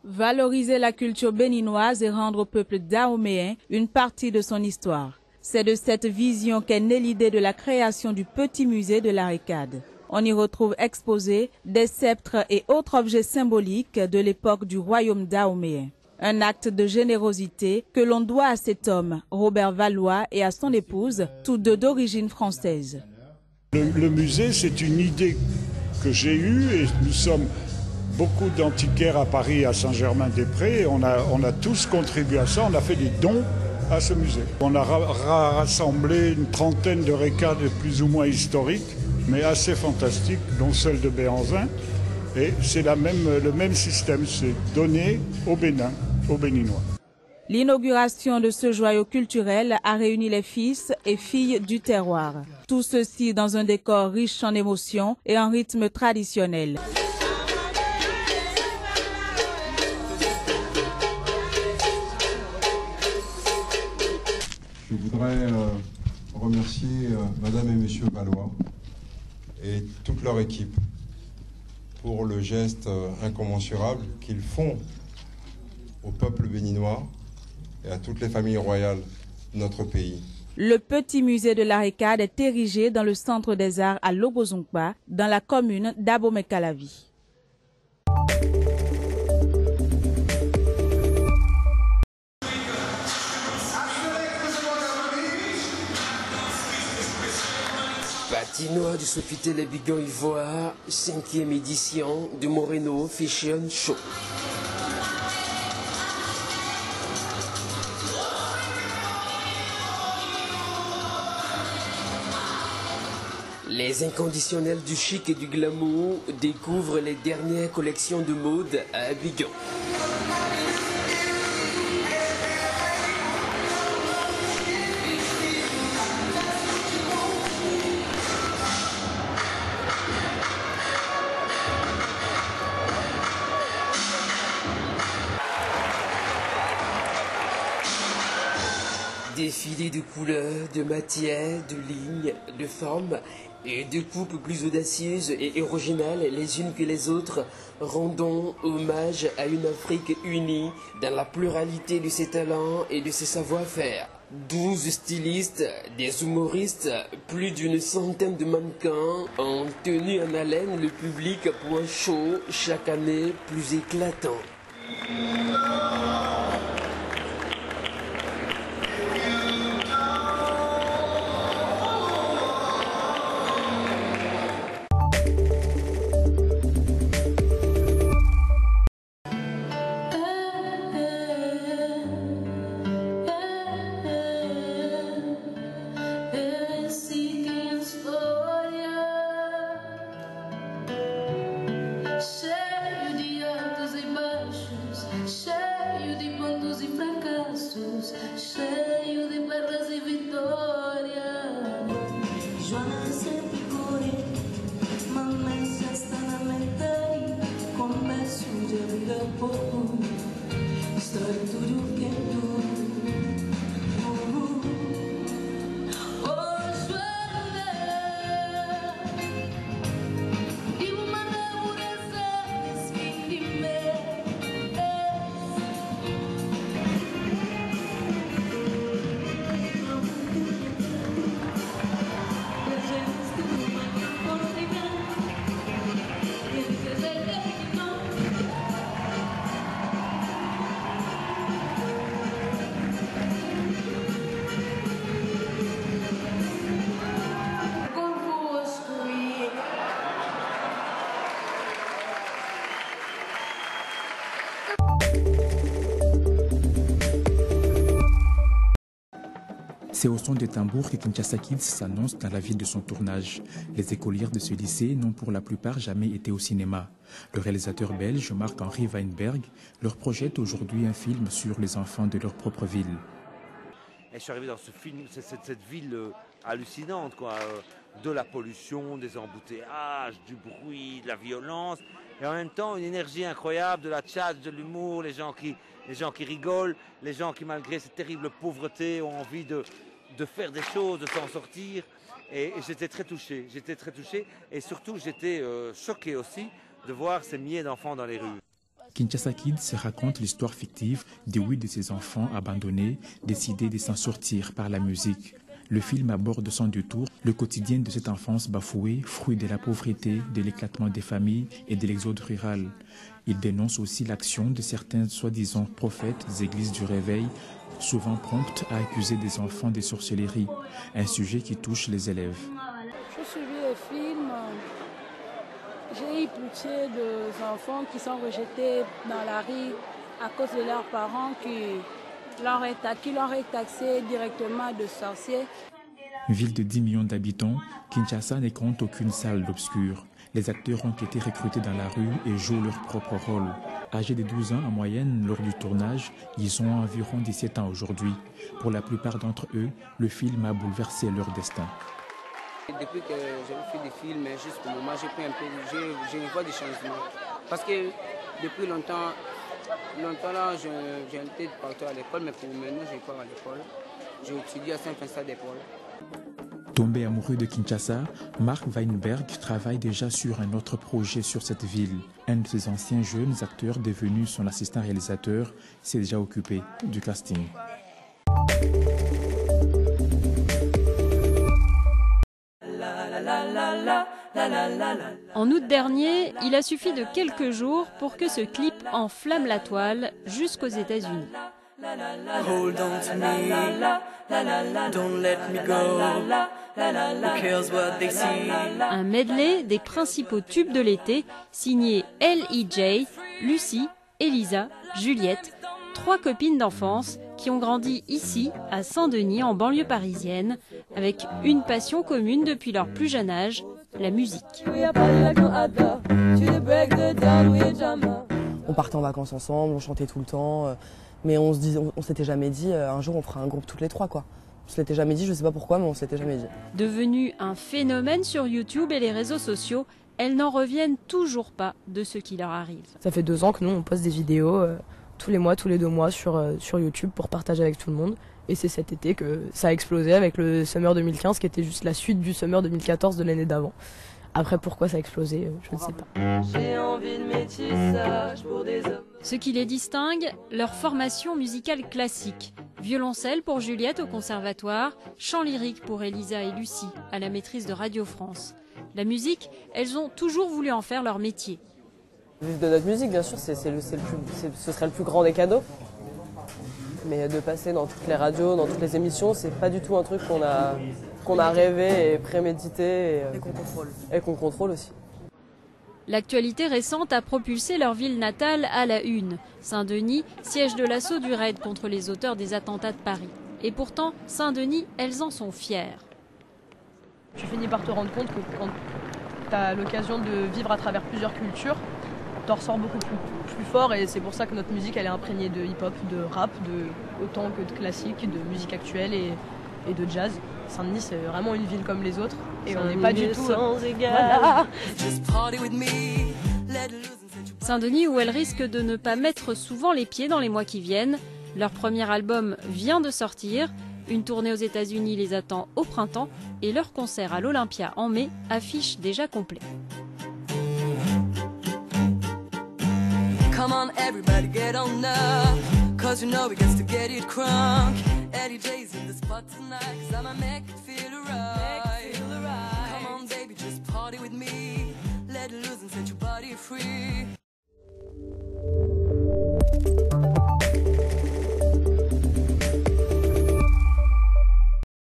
Valoriser la culture béninoise et rendre au peuple dahoméen une partie de son histoire. C'est de cette vision qu'est née l'idée de la création du petit musée de la Récade. On y retrouve exposés des sceptres et autres objets symboliques de l'époque du royaume dahoméen. Un acte de générosité que l'on doit à cet homme, Robert Valois, et à son épouse, tous deux d'origine française. Le musée, c'est une idée que j'ai eue et nous sommes beaucoup d'antiquaires à Paris, à Saint-Germain-des-Prés. On a tous contribué à ça, on a fait des dons à ce musée. On a rassemblé une trentaine de récades plus ou moins historiques, mais assez fantastiques, dont celle de Béhanzin. Et c'est le même système, c'est donné au Bénin, aux Béninois. L'inauguration de ce joyau culturel a réuni les fils et filles du terroir. Tout ceci dans un décor riche en émotions et en rythme traditionnel. Je voudrais remercier Madame et Monsieur Valois et toute leur équipe pour le geste incommensurable qu'ils font au peuple béninois et à toutes les familles royales de notre pays. Le petit musée de la Récade est érigé dans le centre des arts à Lobozongpa, dans la commune d'Abomey-Calavi. Patinoire du Sofitel et Bigan Ivoire, 5e édition du Moreno Fashion Show. Les inconditionnels du chic et du glamour découvrent les dernières collections de mode à Abidjan. Défilé de couleurs, de matières, de lignes, de formes et de coupes plus audacieuses et originales les unes que les autres, rendons hommage à une Afrique unie dans la pluralité de ses talents et de ses savoir-faire. 12 stylistes, des humoristes, plus d'une centaine de mannequins ont tenu en haleine le public pour un show chaque année plus éclatant. C'est au son des tambours que Kinshasa Kids s'annonce dans la ville de son tournage. Les écolières de ce lycée n'ont pour la plupart jamais été au cinéma. Le réalisateur belge Marc-Henri Weinberg leur projette aujourd'hui un film sur les enfants de leur propre ville. Et je suis arrivé dans ce film, cette ville hallucinante, quoi, de la pollution, des embouteillages, du bruit, de la violence, et en même temps une énergie incroyable, de la tchatche, de l'humour, les gens qui rigolent, les gens qui malgré cette terrible pauvreté ont envie de faire des choses, de s'en sortir. Et j'étais très touché, et surtout j'étais choqué aussi de voir ces milliers d'enfants dans les rues. Kinshasa Kids raconte l'histoire fictive de 8 de ces enfants abandonnés, décidés de s'en sortir par la musique. Le film aborde sans détour le quotidien de cette enfance bafouée, fruit de la pauvreté, de l'éclatement des familles et de l'exode rural. Il dénonce aussi l'action de certains soi-disant prophètes des églises du réveil, souvent promptes à accuser des enfants de sorcellerie, un sujet qui touche les élèves. J'ai suivi le film, j'ai eu pitié des enfants qui sont rejetés dans la rue à cause de leurs parents qui leur est taxé directement de sorciers. Ville de 10 millions d'habitants, Kinshasa ne compte aucune salle d'obscur. Les acteurs ont été recrutés dans la rue et jouent leur propre rôle. Âgés de 12 ans en moyenne lors du tournage, ils ont environ 17 ans aujourd'hui. Pour la plupart d'entre eux, le film a bouleversé leur destin. Depuis que j'ai fait des films, jusqu'au moment, j'ai vu des changements. Parce que depuis longtemps là, j'ai été partout à l'école, mais pour maintenant, je pars à l'école. J'ai étudié à Saint-Vincent-de-Paul. Tombé amoureux de Kinshasa, Mark Weinberg travaille déjà sur un autre projet sur cette ville. Un de ses anciens jeunes acteurs devenu son assistant réalisateur s'est déjà occupé du casting. En août dernier, il a suffi de quelques jours pour que ce clip enflamme la toile jusqu'aux États-Unis. Hold on to me, don't let me go. Who cares what they see? Un medley des principaux tubes de l'été, signé L.E.J., Lucie, Elisa, Juliette, 3 copines d'enfance qui ont grandi ici, à Saint-Denis, en banlieue parisienne, avec une passion commune depuis leur plus jeune âge, la musique. On partait en vacances ensemble, on chantait tout le temps, mais on s'était jamais dit un jour on fera un groupe toutes les 3 quoi. On se l'était jamais dit, je sais pas pourquoi, mais on se l'était jamais dit. Devenue un phénomène sur YouTube et les réseaux sociaux, elles n'en reviennent toujours pas de ce qui leur arrive. Ça fait 2 ans que nous on poste des vidéos tous les mois, tous les 2 mois sur YouTube pour partager avec tout le monde. Et c'est cet été que ça a explosé avec le Summer 2015 qui était juste la suite du Summer 2014 de l'année d'avant. Après, pourquoi ça a explosé, je ne sais pas. J'ai envie de métissage pour des hommes. Ce qui les distingue, leur formation musicale classique. Violoncelle pour Juliette au conservatoire, chant lyrique pour Elisa et Lucie à la maîtrise de Radio France. La musique, elles ont toujours voulu en faire leur métier. Vivre de notre musique, bien sûr, ce serait le plus grand des cadeaux. Mais de passer dans toutes les radios, dans toutes les émissions, c'est pas du tout un truc qu'on a rêvé et prémédité et qu'on contrôle aussi. L'actualité récente a propulsé leur ville natale à la une. Saint-Denis, siège de l'assaut du raid contre les auteurs des attentats de Paris. Et pourtant, Saint-Denis, elles en sont fières. Tu finis par te rendre compte que quand tu as l'occasion de vivre à travers plusieurs cultures, t'en ressors beaucoup plus fort et c'est pour ça que notre musique elle est imprégnée de hip-hop, de rap, autant que de classique, de musique actuelle et de jazz. Saint-Denis c'est vraiment une ville comme les autres et on n'est pas du tout sans égal. Voilà. Saint-Denis où elles risquent de ne pas mettre souvent les pieds dans les mois qui viennent. Leur premier album vient de sortir, une tournée aux États-Unis les attend au printemps et leur concert à l'Olympia en mai affiche déjà complet. Come on, everybody, get on up. Cause you know we got to get it crunk. Eddie J's in the spot tonight. Cause I'ma make it feel right. Come on, baby, just party with me. Let it loose and set your body free.